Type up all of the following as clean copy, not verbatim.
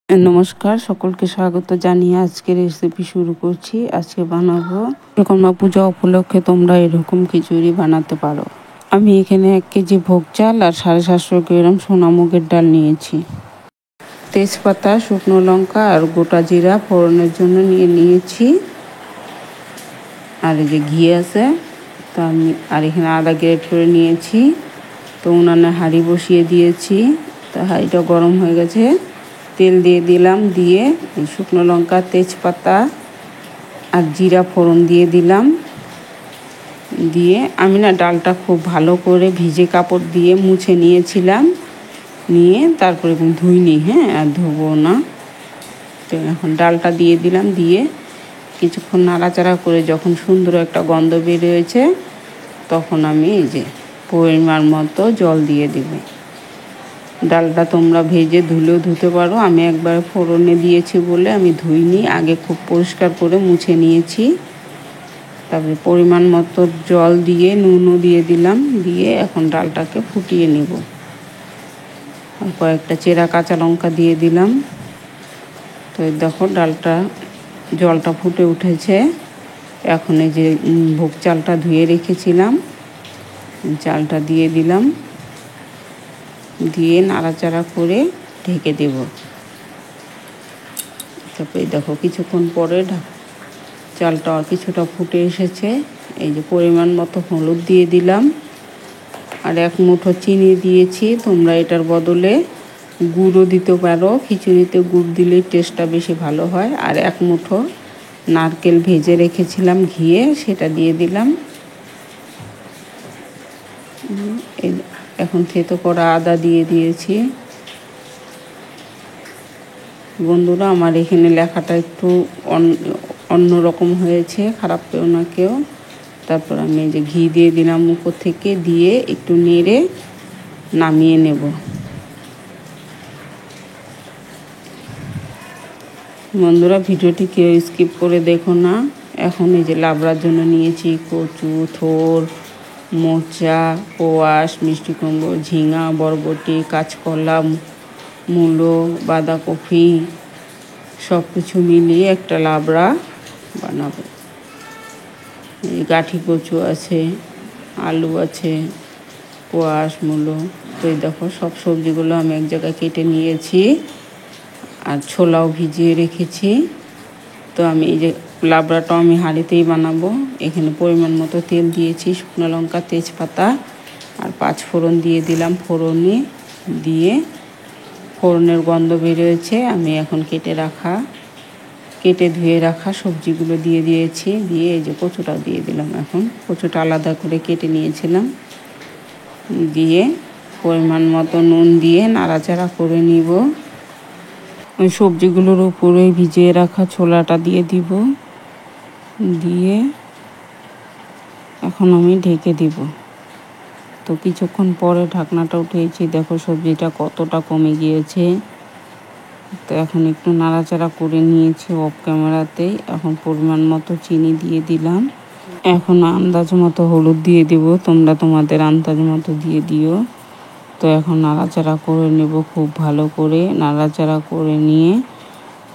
নমস্কার, সকলকে স্বাগত জানিয়ে আজকের রেসিপি শুরু করছি। আজকে বানাবো বিশ্বকর্মা পূজা উপলক্ষে তোমরা এরকম খিচুড়ি বানাতে পারো। আমি এখানে 1 কেজি ভোগ চাল আর 750 গ্রাম সোনা মুগের ডাল নিয়েছি। তেজপাতা, শুকনো লঙ্কা আর গোটা জিরা ফোড়নের জন্য নিয়েছি। আর এই যে ঘি আছে, তো আমি আর এখানে আদা গ্রেট করে নিয়েছি। তো উনানে হাঁড়ি বসিয়ে দিয়েছি। তো হাঁড়িটা গরম হয়ে গেছে, তেল দিয়ে দিলাম। দিয়ে শুকনো লঙ্কা, তেজপাতা আর জিরা ফোড়ন দিয়ে দিলাম। দিয়ে আমি ডালটা খুব ভালো করে ভিজে কাপড় দিয়ে মুছে নিয়েছিলাম। নিয়ে তারপরে ধুইনি, আর ধুবো না। তো এখন ডালটা দিয়ে দিলাম। দিয়ে কিছুক্ষণ নাড়াচাড়া করে যখন সুন্দর একটা গন্ধ বেরিয়েছে, তখন আমি এই যে পরিমাণ মতো জল দিয়ে দেব। ডালটা তোমরা ভেজে ধুলেও ধুতে পারো। আমি একবার ফোড়নে দিয়েছি বলে আমি ধুইনি, আগে খুব পরিষ্কার করে মুছে নিয়েছি। তারপরে পরিমাণ মতো জল দিয়ে নুনও দিয়ে দিলাম। দিয়ে এখন ডালটাকে ফুটিয়ে নেব। আর কয়েকটা চেরা কাঁচা লঙ্কা দিয়ে দিলাম। তো দেখো জলটা ফুটে উঠেছে। এখন এই যে ভোগ চালটা ধুয়ে রেখেছিলাম, চালটা দিয়ে দিলাম। দিয়ে নাড়াচাড়া করে ঢেকে দেব। তারপরে দেখো কিছুক্ষণ পরে চালটা কিছুটা ফুটে এসেছে। এই যে পরিমাণ মতো হলুদ দিয়ে দিলাম। আর 1 মুঠো চিনি দিয়েছি। তোমরা এটার বদলে গুড়ও দিতে পারো। খিচুড়িতে গুড় দিলে টেস্টটা বেশি ভালো হয়। আর 1 মুঠো নারকেল ভেজে রেখেছিলাম ঘিয়ে, সেটা দিয়ে দিলাম। এখন থেতো করা আদা দিয়ে দিয়েছি। বন্ধুরা, আমার এখানে লেখাটা একটু অন্যরকম হয়েছে, খারাপ পেও না কেউ। তারপর আমি এই যে ঘি দিয়ে দিলাম উপর থেকে, দিয়ে একটু নেড়ে নামিয়ে নেব। বন্ধুরা, ভিডিওটি কেউ স্কিপ করে দেখো না। এখন এই যে লাবড়ার জন্য নিয়েছি কচু, থোর, মোচা, কোয়াশ, মিষ্টি কুমড়ো, ঝিঙা, বরবটি, কাঁচকলা, মূলো, বাঁধাকপি সব কিছু মিলিয়ে একটা লাবড়া বানাবো। এই গাঠি কচু আছে, আলু আছে, কোয়াশ, মূলো। তো এই দেখো সব সবজিগুলো আমি এক জায়গায় কেটে নিয়েছি। আর ছোলাও ভিজিয়ে রেখেছি। তো আমি এই যে লাবড়াটাও আমি হাঁড়িতেই বানাবো। এখানে পরিমাণ মতো তেল দিয়েছি, শুকনো লঙ্কা, তেজপাতা আর 5 ফোড়ন দিয়ে দিলাম। ফোড়নে দিয়ে ফোড়নের গন্ধ বেরিয়েছে। আমি এখন কেটে ধুয়ে রাখা সবজিগুলো দিয়ে দিয়েছি। দিয়ে এই যে কচুটা দিয়ে দিলাম। এখন কচুটা আলাদা করে কেটে নিয়েছিলাম। দিয়ে পরিমাণ মতো নুন দিয়ে নাড়াচাড়া করে নিব। ওই সবজিগুলোর উপরে ভিজিয়ে রাখা ছোলাটা দিয়ে দিব। দিয়ে এখন আমি ঢেকে দিব। তো কিছুক্ষণ পরে ঢাকনাটা উঠেছি, দেখো সবজিটা কতটা কমে গিয়েছে। তো এখন একটু নাড়াচাড়া করে নিয়েছি অফ ক্যামেরাতেই। এখন পরিমাণ মতো চিনি দিয়ে দিলাম। এখন আন্দাজ মতো হলুদ দিয়ে দিব। তোমরা তোমাদের আন্দাজ মতো দিয়ে দিও। তো এখন নাড়াচাড়া করে নেব খুব ভালো করে। নাড়াচাড়া করে নিয়ে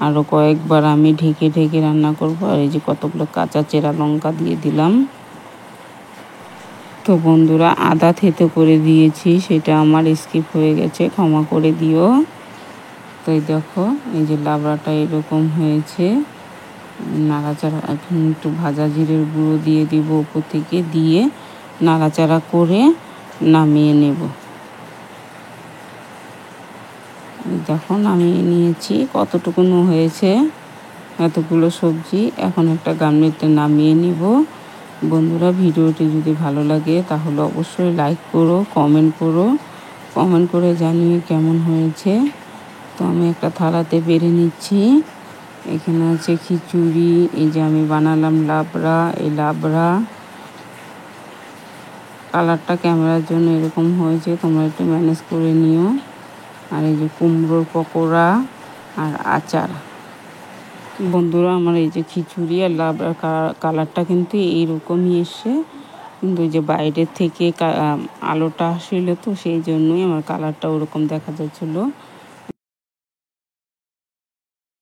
আরও কয়েকবার আমি ঢেকে রান্না করব। আর এই যে কতগুলো কাঁচা চেরা লঙ্কা দিয়ে দিলাম। তো বন্ধুরা, আদা থেতো করে দিয়েছি, সেটা আমার স্কিপ হয়ে গেছে, ক্ষমা করে দিও। তো এই দেখো এই যে লাবড়াটা এরকম হয়েছে। নাড়াচাড়া এখন একটু ভাজা জিরের গুঁড়ো দিয়ে দিব উপর থেকে। দিয়ে নাড়াচাড়া করে নামিয়ে নেব। দেখো নামিয়ে নিয়েছি। কতটুকুনো হয়েছে এতগুলো সবজি। এখন একটা গামলিতে নামিয়ে নিব। বন্ধুরা, ভিডিওটি যদি ভালো লাগে তাহলে অবশ্যই লাইক করো, কমেন্ট করে জানিয়ে কেমন হয়েছে। তো আমি একটা থালাতে বেড়ে নিচ্ছি। এখানে আছে খিচুড়ি। এই যে আমি বানালাম লাবড়া। এই লাবড়া কালারটা ক্যামেরার জন্য এরকম হয়েছে, তোমরা একটু ম্যানেজ করে নিও। আর এই যে কুমড়োর পকোড়া আর আচার। বন্ধুরা, আমার এই যে খিচুড়ি আর লাবড়ার কালারটা কিন্তু এইরকমই এসছে। কিন্তু যে বাইরের থেকে আলোটা আসলে, তো সেই জন্যই আমার কালারটা ওরকম দেখা যাচ্ছিলো।